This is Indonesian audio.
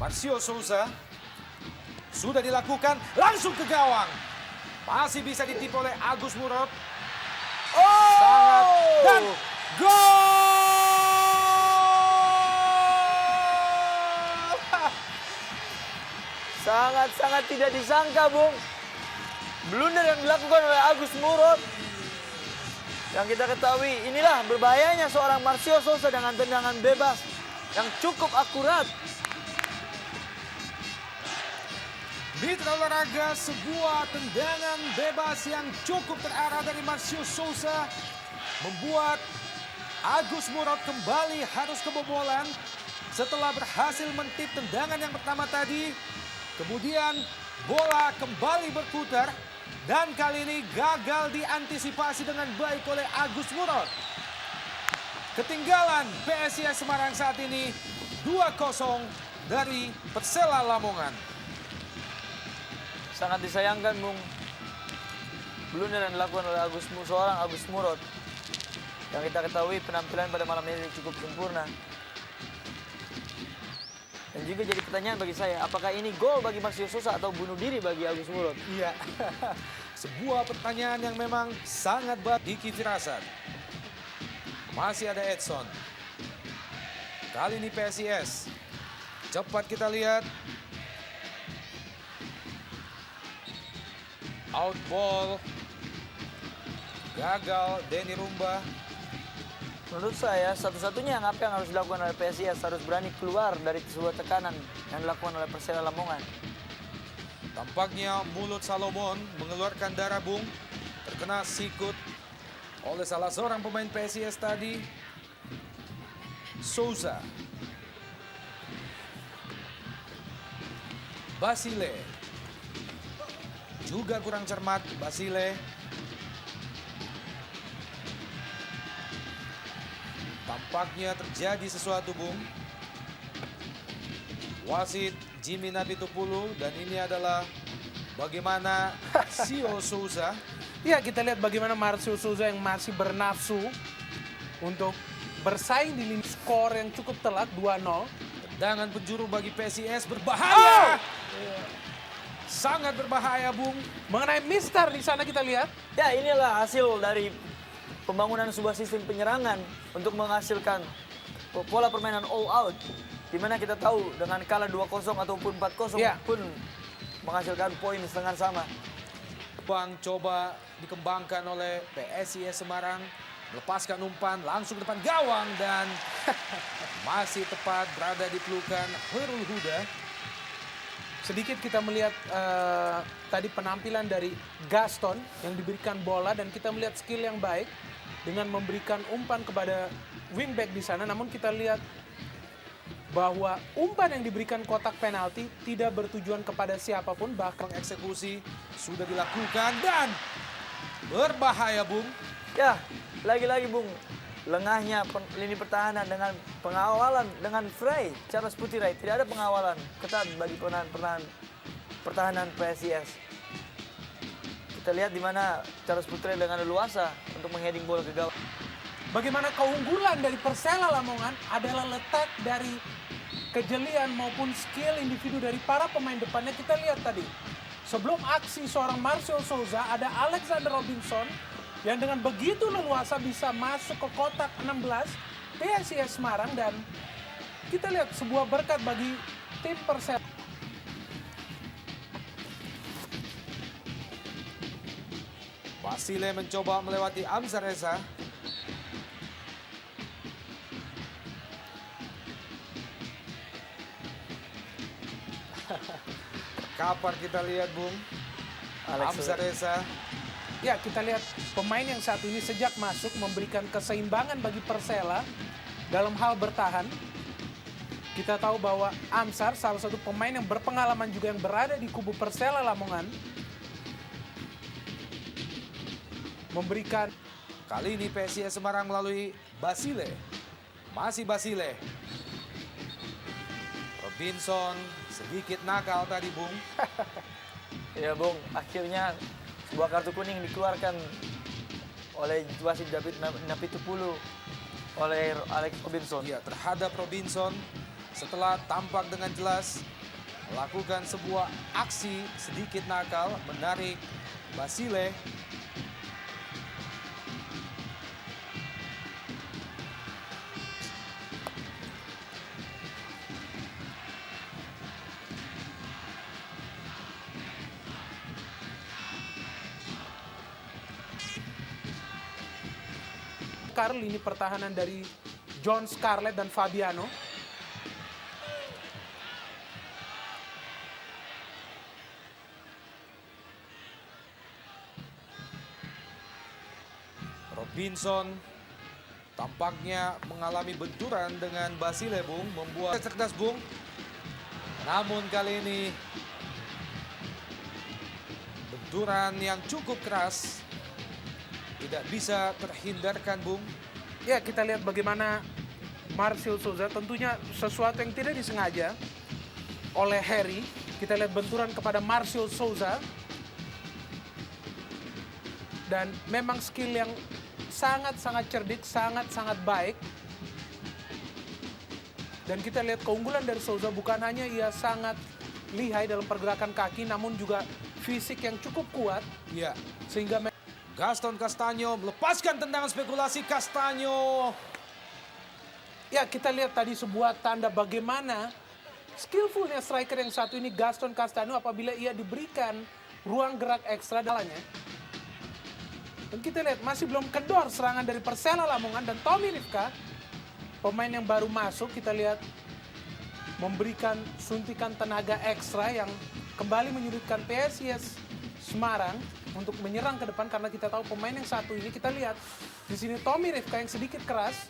Marcio Souza. Sudah dilakukan, langsung ke gawang. Masih bisa ditipu oleh Agus Murad. Sangat, dan gol! Sangat-sangat tidak disangka, Bung. Blunder yang dilakukan oleh Agus Murad. Yang kita ketahui, inilah berbahayanya seorang Marcio Souza dengan tendangan bebas yang cukup akurat. Mitra olahraga, sebuah tendangan bebas yang cukup terarah dari Marcio Souza membuat Agus Murad kembali harus kebobolan setelah berhasil mentip tendangan yang pertama tadi. Kemudian bola kembali berputar dan kali ini gagal diantisipasi dengan baik oleh Agus Murad. Ketinggalan PSIS Semarang saat ini 2-0 dari Persela Lamongan. Sangat disayangkan, Bung. Blunder yang dilakukan oleh seorang Agus Murad. Yang kita ketahui penampilan pada malam ini cukup sempurna. Dan juga jadi pertanyaan bagi saya, apakah ini gol bagi Marcio Souza atau bunuh diri bagi Agus Murad? Iya, sebuah pertanyaan yang memang sangat berat di Firasat. Masih ada Edson. Kali ini PSIS. Cepat kita lihat. Out ball. Gagal Denny Rumba. Menurut saya, satu-satunya apa yang harus dilakukan oleh PSIS harus berani keluar dari sebuah tekanan yang dilakukan oleh Persela Lamongan. Tampaknya mulut Salomon mengeluarkan darah, Bung. Terkena sikut oleh salah seorang pemain PSIS tadi. Souza. Basile. Juga kurang cermat Basile. Tampaknya terjadi sesuatu, Bung. Wasit Jimmy Nabitupulu, dan ini adalah bagaimana Marcio Souza. Ya, kita lihat bagaimana Marcio Souza yang masih bernafsu untuk bersaing di lini skor yang cukup telat 2-0. Tendangan penjuru bagi PSIS berbahaya. Sangat berbahaya, Bung. Mengenai Mister di sana kita lihat. Ya, inilah hasil dari pembangunan sebuah sistem penyerangan untuk menghasilkan pola permainan all out. Di mana kita tahu dengan kalah 2-0 ataupun 4-0 Ya. pun menghasilkan poin setengah sama. Bang coba dikembangkan oleh PSIS Semarang. Melepaskan umpan langsung ke depan gawang dan masih tepat berada di pelukan Khairul Huda. Sedikit kita melihat tadi penampilan dari Gaston yang diberikan bola dan kita melihat skill yang baik dengan memberikan umpan kepada wingback di sana. Namun kita lihat bahwa umpan yang diberikan kotak penalti tidak bertujuan kepada siapapun, bahkan Eksekusi sudah dilakukan dan berbahaya, Bung. Ya, lagi-lagi Bung, lengahnya lini pertahanan dengan pengawalan dengan Frey, Charles Putirai. Tidak ada pengawalan ketat bagi pertahanan PSIS. Kita lihat di mana Charles Putirai dengan leluasa untuk mengheading bola ke gawang. bagaimana keunggulan dari Persela Lamongan adalah letak dari kejelian maupun skill individu dari para pemain depannya. Kita lihat tadi, sebelum aksi seorang Marcio Souza, ada Alexander Robinson yang dengan begitu leluasa bisa masuk ke kotak 16 PSIS Semarang, dan kita lihat sebuah berkat bagi tim Persela. Basile mencoba melewati Amzar Reza. Kapar kita lihat, Bung. Amzar Reza. Ya, kita lihat pemain yang satu ini sejak masuk memberikan keseimbangan bagi Persela dalam hal bertahan. Kita tahu bahwa Amsar salah satu pemain yang berpengalaman juga yang berada di kubu Persela Lamongan. Memberikan Kali ini PSIS Semarang melalui Basile. Masih Basile. Robinson sedikit nakal tadi, Bung. Ya Bung, akhirnya sebuah kartu kuning dikeluarkan oleh wasit David Napitupulu oleh Alex Robinson. Ya, terhadap Robinson setelah tampak dengan jelas melakukan sebuah aksi sedikit nakal, menarik Basile. Lini pertahanan dari John Scarlett dan Fabiano. Robinson tampaknya mengalami benturan dengan Basile, Bung, membuat cerdas, Bung. Namun kali ini benturan yang cukup keras tidak bisa terhindarkan, Bung. Ya, kita lihat bagaimana Marcio Souza, tentunya sesuatu yang tidak disengaja oleh Harry. Kita lihat benturan kepada Marcio Souza. Dan memang skill yang sangat-sangat cerdik, sangat-sangat baik. Dan kita lihat keunggulan dari Souza bukan hanya ia sangat lihai dalam pergerakan kaki, namun juga fisik yang cukup kuat. Ya, Sehingga Gaston Castaño melepaskan tendangan spekulasi. Castaño. ya, kita lihat tadi sebuah tanda bagaimana skillfulnya striker yang satu ini, Gaston Castaño, apabila ia diberikan ruang gerak ekstra dalamnya. Dan kita lihat masih belum kendor serangan dari Persela Lamongan, dan Tommy Rifka, pemain yang baru masuk, kita lihat memberikan suntikan tenaga ekstra yang kembali menyulitkan PSIS Semarang untuk menyerang ke depan, karena kita tahu pemain yang satu ini, kita lihat di sini Tommy Rifka yang sedikit keras.